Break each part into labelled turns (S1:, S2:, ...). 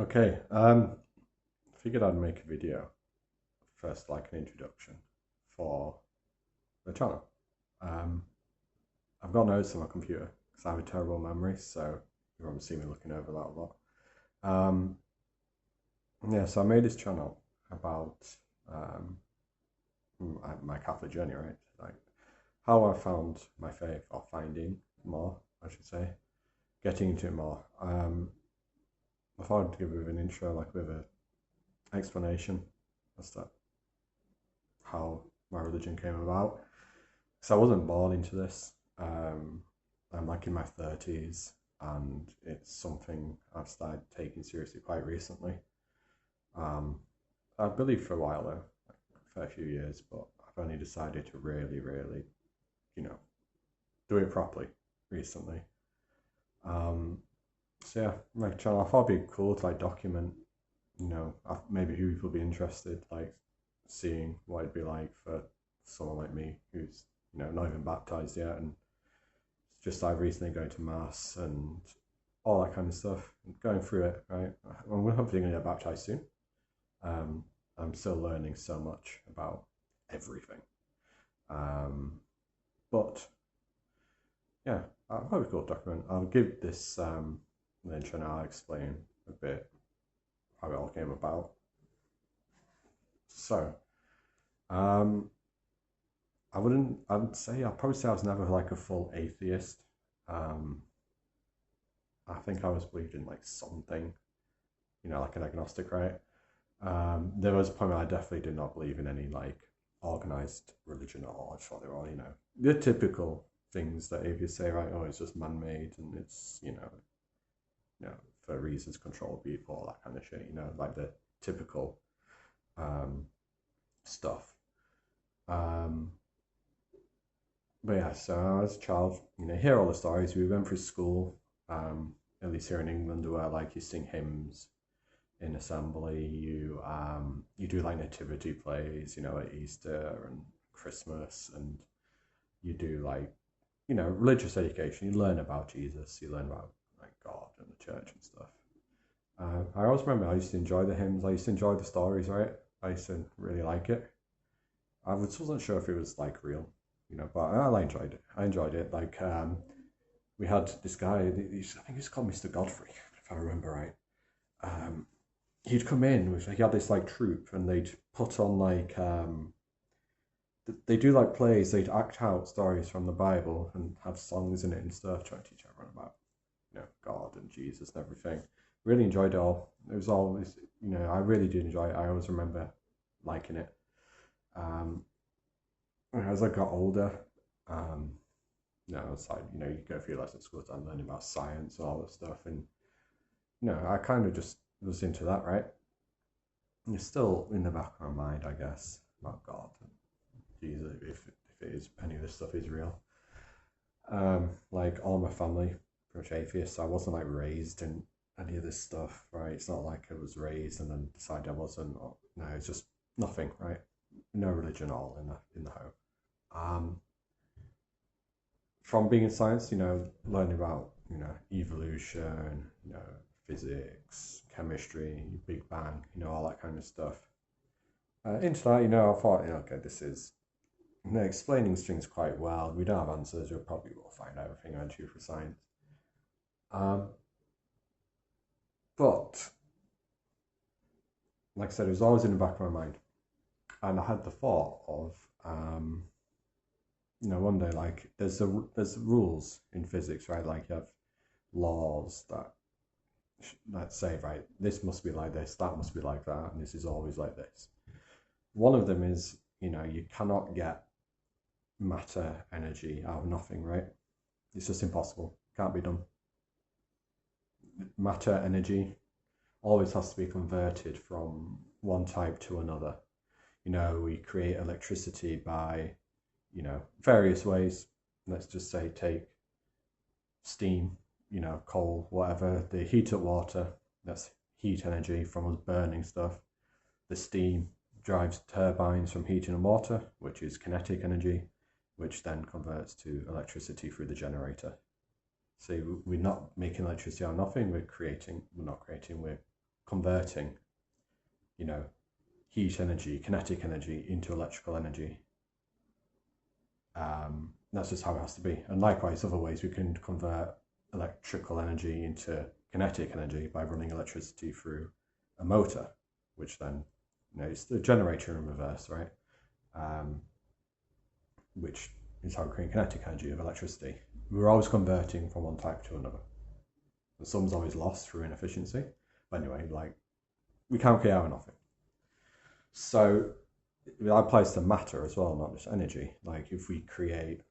S1: Okay, figured I'd make a video first, like an introduction for the channel. Um, I've got notes on my computer because I have a terrible memory, so you won't see me looking over that a lot. Um, yeah, so I made this channel about my Catholic journey, right? Like how I found my faith, or finding more, I should say, getting into it more. I thought I'd give it an intro, like with an explanation as to how my religion came about. Because I wasn't born into this. I'm like in my 30s, and it's something I've started taking seriously quite recently. I believed for a while though, like a fair few years, but I've only decided to really, you know, do it properly recently. Um, so yeah, my channel, I thought it'd be cool to like document, maybe who people would be interested, like seeing what it'd be like for someone like me who's, not even baptized yet, and just like recently going to mass and all that kind of stuff, going through it, right? I'm hopefully going to get baptized soon. I'm still learning so much about everything. But yeah, I'll probably call it document. I'll give this an intro and I'll explain a bit how it all came about. So, I'd probably say I was never like a full atheist. Um, I think I was believed in like something, like an agnostic, right? There was a point where I definitely did not believe in any like organized religion at all. I thought they were all, the typical things that atheists say, right? Oh, it's just man-made and it's, for reasons control people, all that kind of shit, like the typical stuff. But yeah, so as a child, hear all the stories. We went through school, at least here in England, where like you sing hymns in assembly, you do like nativity plays, at Easter and Christmas, and you do like, religious education. You learn about Jesus, you learn about like God and the church and stuff. I always remember I used to enjoy the hymns. I used to enjoy the stories, right? I used to really like it. I just wasn't sure if it was like real, but I enjoyed it. I enjoyed it. Like we had this guy. I think he's called Mr. Godfrey, if I remember right. He'd come in with, he had this like troupe, and they'd put on like they do like plays. They'd act out stories from the Bible and have songs in it and stuff, trying to teach everyone about God and Jesus and everything. Really enjoyed it all. It was always, I really did enjoy it. I always remember liking it. As I got older, it's like, you go through lessons at school and learning about science and all this stuff, and I kind of just was into that, right? And it's still in the back of my mind, I guess, about God and Jesus, if it is, any of this stuff is real. Like all my family, pretty much atheists. I wasn't like raised in any of this stuff, right? It's not like I was raised and then decided I wasn't. Or, no, it's just nothing, right? No religion at all in the home. From being in science, learning about evolution, physics, chemistry, Big Bang, all that kind of stuff. Into that, I thought, okay, this is explaining things quite well. We don't have answers. We probably will find out everything eventually for science. But like I said, it was always in the back of my mind, and I had the thought of, one day, like there's rules in physics, right? Like you have laws that say, right, this must be like this, that must be like that, and this is always like this. One of them is, you cannot get matter energy out of nothing, right? It's just impossible. Can't be done. Matter energy always has to be converted from one type to another. We create electricity by, various ways. Let's just say take steam, coal, whatever. They heat up water. That's heat energy from us burning stuff. The steam drives turbines from heating and water, which is kinetic energy, which then converts to electricity through the generator. So we're not making electricity out of nothing. We're not creating. We're converting, heat energy, kinetic energy into electrical energy. That's just how it has to be. And likewise, other ways we can convert electrical energy into kinetic energy by running electricity through a motor, which then, it's the generator in reverse, right? Which is how we create kinetic energy of electricity. We're always converting from one type to another. And some's always lost through inefficiency. But anyway, we can't create out of nothing. So that applies to matter as well, not just energy. If we create,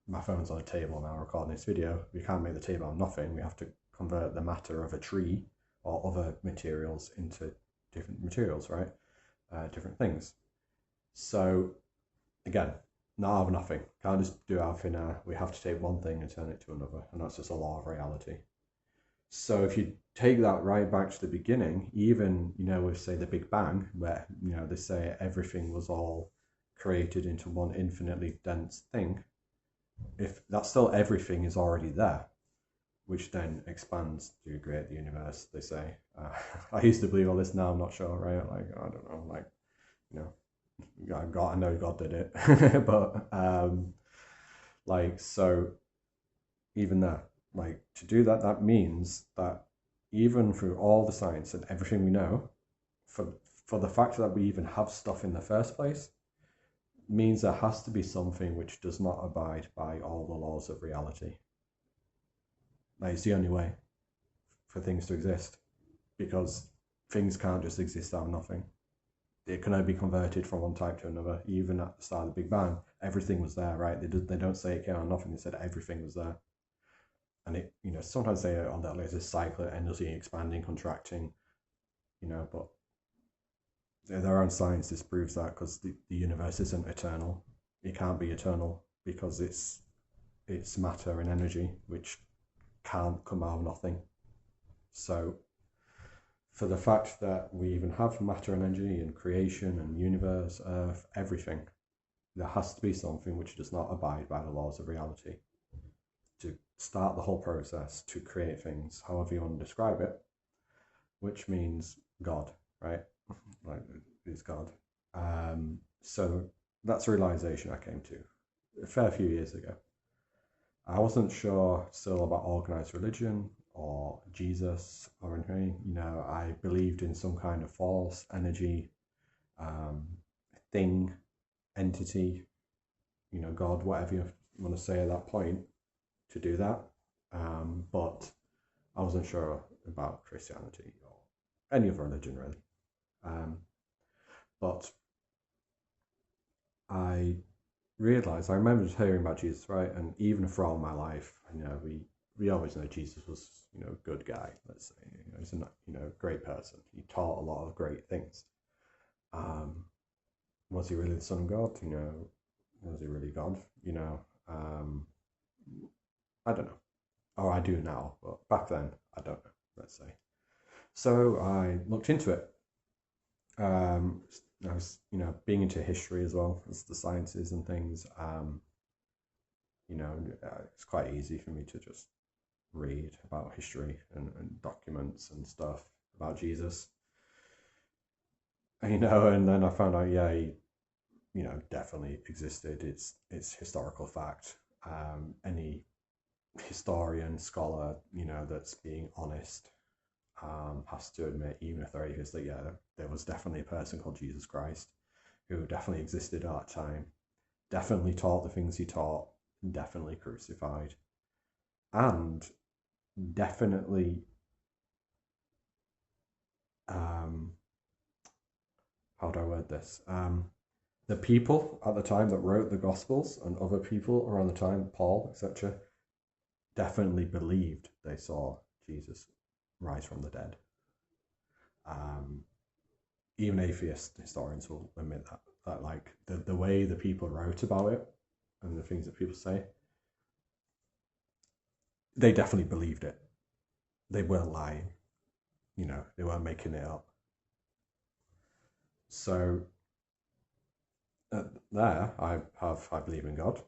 S1: my phone's on a table now recording this video, we can't make the table out of nothing. We have to convert the matter of a tree or other materials into different materials, right? Different things. So again, not out of nothing. Can't just do out of thin air. We have to take one thing and turn it to another, and that's just a law of reality. So if you take that right back to the beginning, even, with, say, the Big Bang, where, they say everything was all created into one infinitely dense thing, if that's still everything is already there, which then expands to create the universe, they say. I used to believe all this, now I'm not sure, right? I don't know, I know God did it, but, so even there, to do that, that means that even through all the science and everything we know, for the fact that we even have stuff in the first place, means there has to be something which does not abide by all the laws of reality. It's the only way for things to exist, because things can't just exist out of nothing. It can only be converted from one type to another. Even at the start of the Big Bang, everything was there, right? They don't say it came out of nothing. They said everything was there. And it, sometimes they on that there's this cycle, endlessly expanding, contracting, but their own science disproves that, because the universe isn't eternal. It can't be eternal because it's matter and energy, which can't come out of nothing. So for the fact that we even have matter and energy and creation and universe, earth, everything, there has to be something which does not abide by the laws of reality to start the whole process to create things, however you want to describe it, which means God, right? Is God. So that's a realization I came to a fair few years ago. I wasn't sure still about organized religion or Jesus or anything. I believed in some kind of false energy, thing, entity, God, whatever you want to say at that point, to do that. But I wasn't sure about Christianity or any other religion, really. But I realized, I remember just hearing about Jesus, right? And even throughout my life, we always know Jesus was, a good guy, let's say. He's a great person. He taught a lot of great things. Was he really the Son of God? Was he really God? I don't know. Or I do now, but back then, I don't know, let's say. So I looked into it. I was, being into history as well as the sciences and things. It's quite easy for me to just read about history and documents and stuff about Jesus. And then I found out, yeah, he, definitely existed. It's historical fact. Any historian, scholar, that's being honest, has to admit, even if they're atheists, that there was definitely a person called Jesus Christ who definitely existed at that time, definitely taught the things he taught, definitely crucified, and definitely how do I word this? The people at the time that wrote the Gospels and other people around the time, Paul, etc., definitely believed they saw Jesus rise from the dead. Even atheist historians will admit that the way the people wrote about it and the things that people say, they definitely believed it. They weren't lying. They weren't making it up. So there, I believe in God.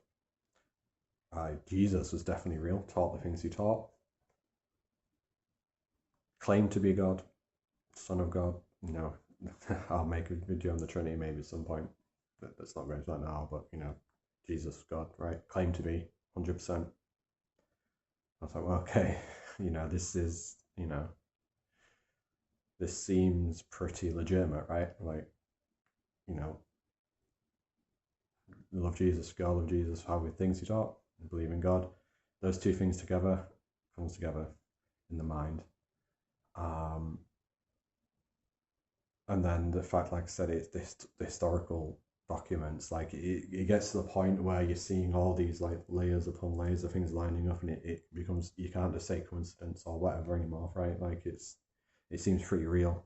S1: Jesus was definitely real, taught the things he taught, claimed to be God, Son of God. You know, I'll make a video on the Trinity maybe at some point. That's not going to that now, but you know, Jesus, God, right? Claim to be 100%. I was like, well, okay, you know, this seems pretty legitimate, right? Like, you know, love Jesus, God, love Jesus, how we things he taught, believe in God. Those two things together comes together in the mind. And then the fact, like I said, it's the historical documents. Like it gets to the point where you're seeing all these like layers upon layers of things lining up, and it becomes, you can't just say coincidence or whatever anymore, right? Like it seems pretty real.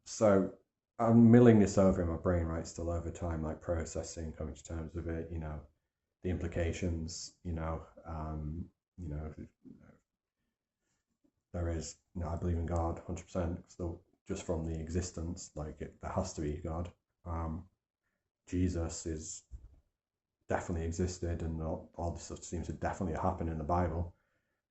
S1: So I'm milling this over in my brain, right, still over time, like processing, coming to terms with it, you know, the implications, you know, there is, you know, I believe in God 100%, so just from the existence, like there has to be God. Jesus is definitely existed, and all this stuff seems to definitely happen in the Bible,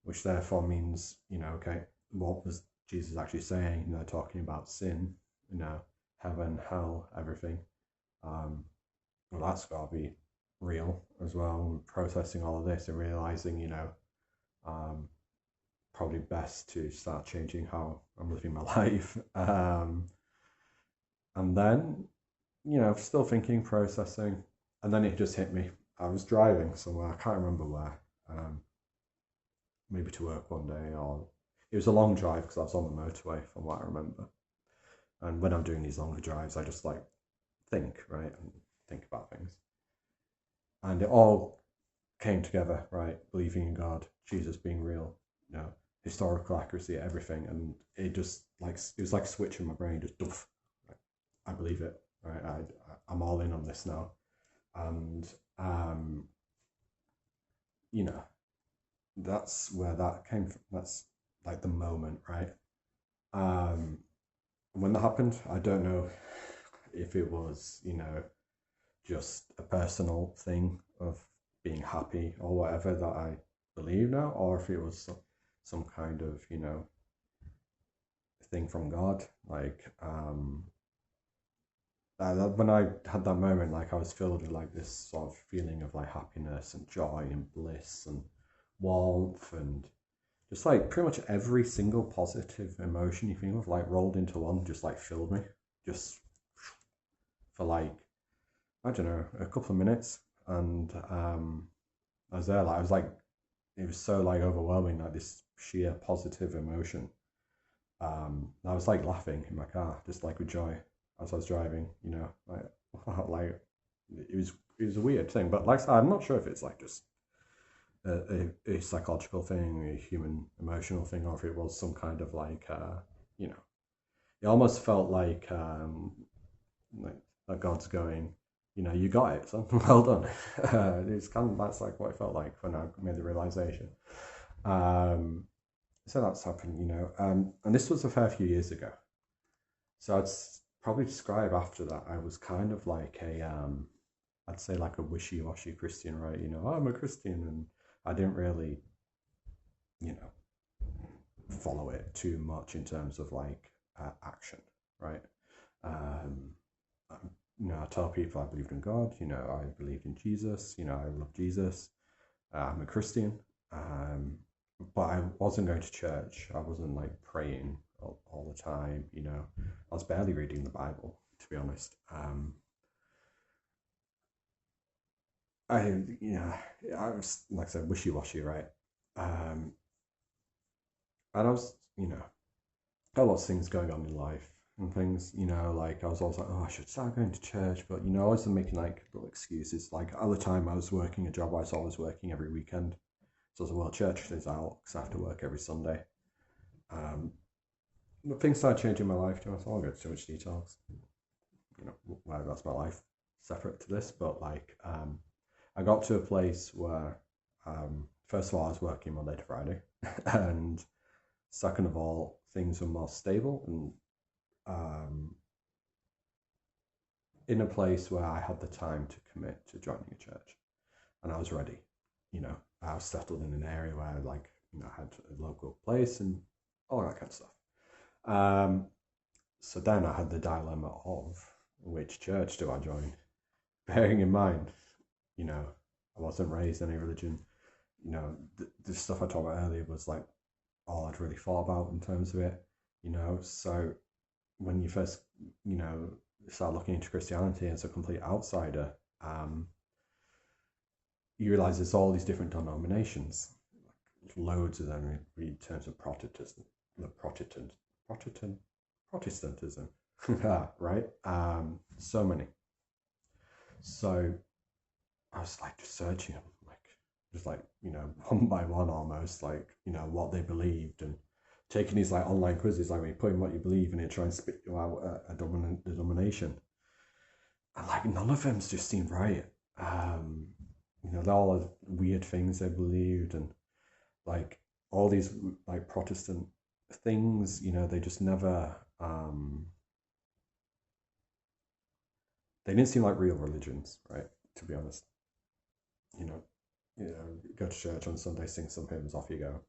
S1: which therefore means, you know, okay, what was Jesus actually saying? You know, talking about sin, you know, heaven, hell, everything. Well, that's got to be real as well. Processing all of this and realizing, you know, probably best to start changing how I'm living my life. And then, you know, still thinking, processing, and then it just hit me. I was driving somewhere, I can't remember where, maybe to work one day, or it was a long drive because I was on the motorway from what I remember. And when I'm doing these longer drives, I just like think, right, and think about things. And it all came together, right? Believing in God, Jesus being real, you know, historical accuracy, everything, and it just like it was like a switch in my brain, just doof. Right? I believe it, right? I'm all in on this now, and you know, that's where that came from. That's like the moment, right? When that happened, I don't know if it was, you know, just a personal thing of being happy or whatever that I believe now, or if it was some kind of, you know, thing from God. Like, when I had that moment, like I was filled with like this sort of feeling of like happiness and joy and bliss and warmth, and just like pretty much every single positive emotion you think of, like rolled into one, just like filled me, just for like, I don't know, a couple of minutes. And I was there, like I was like, it was so like overwhelming, like this sheer positive emotion. I was like laughing in my car, just like with joy as I was driving, you know, like it was a weird thing, but like I said, I'm not sure if it's like just a psychological thing, a human emotional thing, or if it was some kind of like, you know, it almost felt like God's going, you know, you got it, son. Well done. It's kind of, that's like what it felt like when I made the realization. So that's happened, you know, and this was a fair few years ago. So I'd probably describe after that I was kind of like I'd say like a wishy-washy Christian, right? You know, I'm a Christian, and I didn't really, you know, follow it too much in terms of like action, right? Um, you know, I tell people I believed in God, you know, I believed in Jesus, you know, I love Jesus, I'm a Christian, but I wasn't going to church. I wasn't like praying all the time, you know, I was barely reading the Bible, to be honest. I was, like I said, wishy-washy, right? Um, and I was, you know, got lots of things going on in life and things, you know, like I was always like, oh, I should start going to church, but you know, I was making like little excuses. Like at the time I was working a job, I was always working every weekend. So I was like, well, church is out because I have to work every Sunday. But things started changing my life, too. So I won't go into too much details. You know, why that's my life separate to this, but like, I got to a place where, first of all, I was working Monday to Friday, and second of all, things were more stable, and in a place where I had the time to commit to joining a church, and I was ready. You know, I was settled in an area where, like, you know, I had a local place and all that kind of stuff. So then I had the dilemma of which church do I join? Bearing in mind, I wasn't raised in any religion. The stuff I talked about earlier was like all I'd really thought about in terms of it. So when you first, start looking into Christianity as a complete outsider, you realize there's all these different denominations, loads of them in terms of Protestantism, right? So many. So I was like just searching, one by one almost, what they believed, and taking these like online quizzes, like when you put in what you believe and it try and spit you out a denomination. And like none of them just seemed right. They're all weird things they believed, and like all these like Protestant things, they just never they didn't seem like real religions, right? To be honest. You know, go to church on Sunday, sing some hymns, off you go.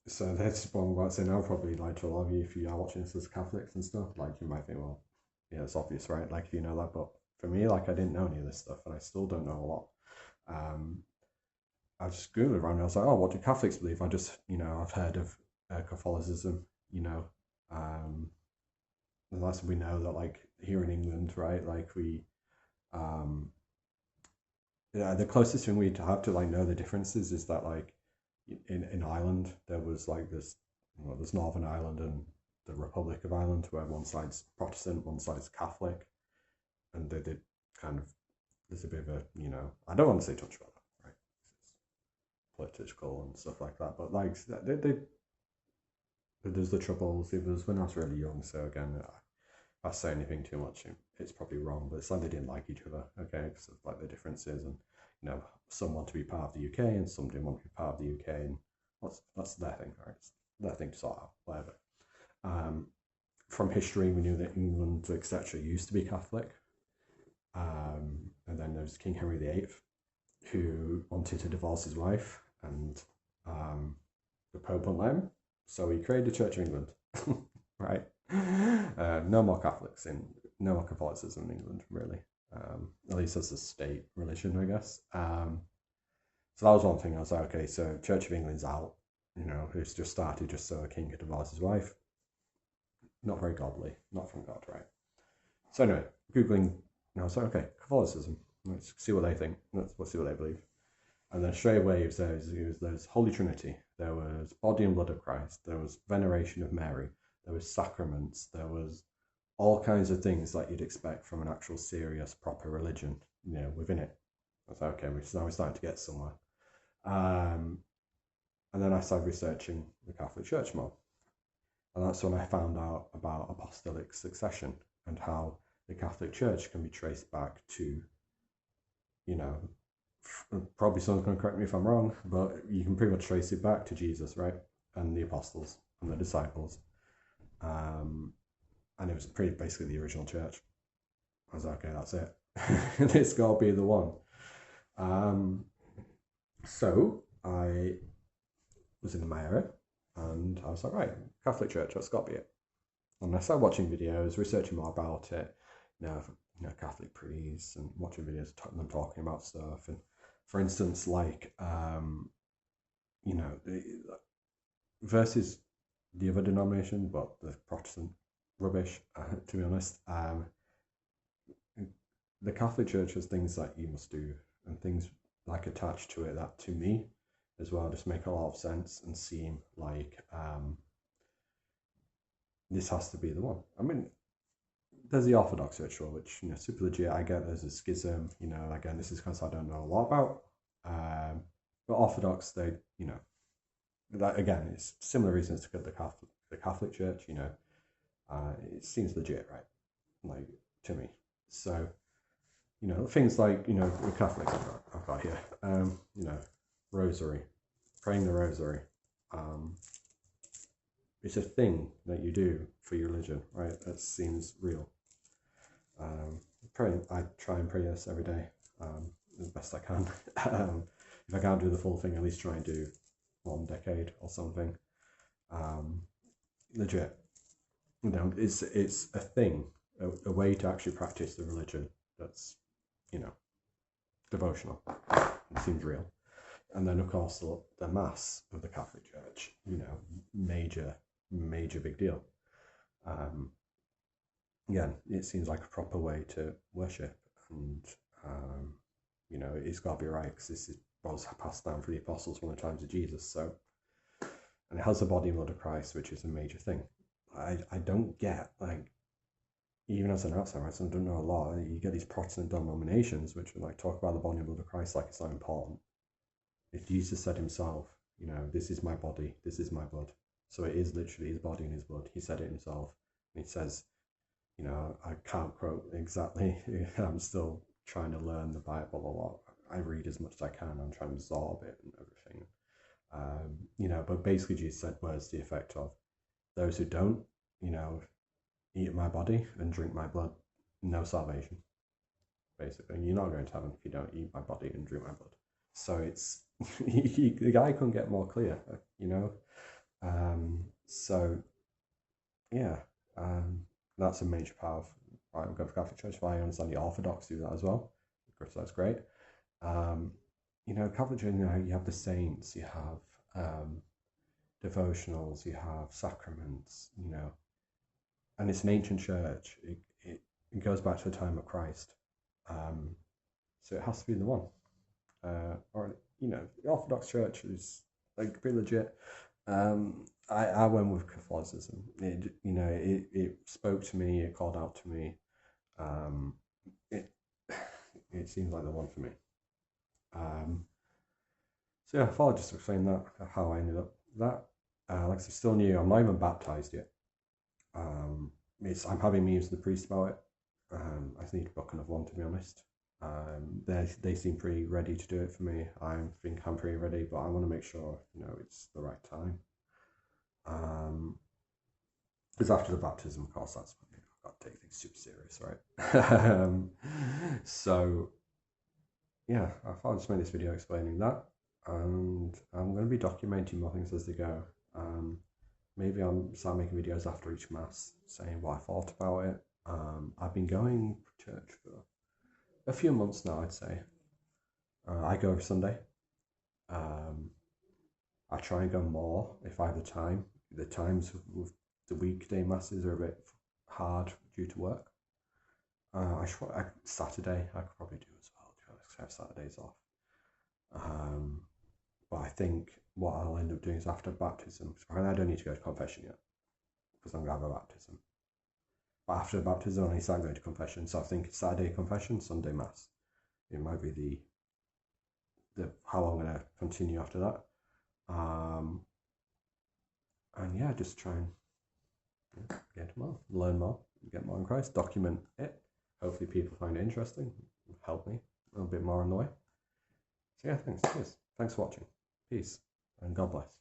S1: So that's one what I say now, probably like to a lot of you, if you are watching this as Catholics and stuff, like you might think, well, yeah, it's obvious, right? Like if you know that, but for me, like I didn't know any of this stuff, and I still don't know a lot. I just Googled around and I was like, oh, what do Catholics believe? I've heard of Catholicism, unless we know that like here in England, right, like um, yeah, the closest thing we have to like know the differences is that like in Ireland there was like there's Northern Ireland and the Republic of Ireland, where one side's Protestant, one side's Catholic, and they did kind of, there's a bit of a, I don't want to say too much about that, right? It's political and stuff like that, but like there's the troubles. It was when I was really young, so again, if I say anything too much, it's probably wrong, but it's like they didn't like each other, okay, because of like the differences, and some want to be part of the UK and some didn't want to be part of the UK, and that's their thing, right? It's their thing to sort out, whatever. From history, we knew that England, etc., used to be Catholic, and then there was King Henry VIII, who wanted to divorce his wife, and the Pope wouldn't let him, so he created the Church of England, right? No more no more Catholicism in England, really. At least as a state religion, I guess. So that was one thing. I was like, okay, so Church of England's out. It's just started just so a king could divorce his wife. Not very godly, not from God, right? So anyway, Googling, I was like, okay, Catholicism. Let's see what they think. Let's see what they believe. And then straight away, there's Holy Trinity. There was body and blood of Christ. There was veneration of Mary. There was sacraments. There was all kinds of things that you'd expect from an actual serious, proper religion, within it. I was like, okay, now we're starting to get somewhere. And then I started researching the Catholic Church more. And that's when I found out about apostolic succession and how the Catholic Church can be traced back to, probably someone's going to correct me if I'm wrong, but you can pretty much trace it back to Jesus, right? And the apostles and the disciples. And it was basically the original church. I was like, okay, that's it. This got to be the one. So I was in my area, and I was like, right, Catholic Church, that's got to be it. And I started watching videos, researching more about it, Catholic priests, and watching videos of them talking about stuff. And for instance, like, versus the other denomination, but the Protestant rubbish, to be honest. The Catholic Church has things that you must do, and things like attached to it that, to me, as well, just make a lot of sense and seem like this has to be the one. I mean, there's the Orthodox Church, which super legit. I get there's a schism. Again, this is because I don't know a lot about. But Orthodox, they, that again, it's similar reasons to the Catholic Church. It seems legit, right? Like, to me. So, things like the Catholics I've got here. Rosary, praying the Rosary. It's a thing that you do for your religion, right? That seems real. I try and pray this every day, as best I can. If I can't do the full thing, at least try and do 1 decade or something. Legit. You know, it's a thing, a way to actually practice the religion that's, you know, devotional. It seems real. And then, of course, the Mass of the Catholic Church, you know, major big deal. Again, it seems like a proper way to worship, and you know, it's got to be right, because this was passed down for the apostles from the times of Jesus. So, and it has the body and blood of Christ, which is a major thing. I don't get, like, even as an outsider, I don't know a lot. You get these Protestant denominations which like talk about the body and blood of Christ like it's not important. If Jesus said himself, you know, this is my body, this is my blood. So it is literally his body and his blood. He said it himself. And he says, you know, I can't quote exactly. I'm still trying to learn the Bible a lot. I read as much as I can. I'm trying to absorb it and everything. You know, but basically Jesus said words to the effect of, those who don't, you know, eat my body and drink my blood, no salvation. Basically, you're not going to heaven if you don't eat my body and drink my blood. So it's the guy couldn't get more clear, you know. So yeah, that's a major part of I'm going for Catholic Church. I understand the Orthodox do that as well. Of course, that's great. You know, Catholic Church, you know, you have the saints, you have devotionals, you have sacraments, you know, and it's an ancient church. It goes back to the time of Christ. So it has to be the one. Or, you know, the Orthodox Church is like pretty legit. I went with Catholicism. It, you know, it spoke to me. It called out to me. It seems like the one for me. So yeah, I thought I'd just explain that, how I ended up that. Like I said, still new. I'm not even baptized yet. I'm having meetings with the priest about it. I just need to book another one, to be honest. They seem pretty ready to do it for me. I think I'm pretty ready, but I want to make sure, you know, it's the right time. Because after the baptism, of course, that's when I've got to take things super serious, right? So yeah, I thought I'd just make this video explaining that, and I'm going to be documenting more things as they go. Maybe I'll start making videos after each Mass, saying what I thought about it. I've been going to church for a few months now, I'd say. I go every Sunday. I try and go more if I have the time. The times with the weekday Masses are a bit hard due to work. Saturday I could probably do as well, because I have Saturdays off. But I think what I'll end up doing is after baptism, I don't need to go to confession yet, because I'm going to have a baptism. But after the baptism, I start going to confession. So I think it's Saturday confession, Sunday Mass. It might be the how I'm going to continue after that. And yeah, just try and get more, learn more, get more in Christ, document it. Hopefully people find it interesting, help me a little bit more on the way. So yeah, thanks. Cheers. Thanks for watching. Peace and God bless.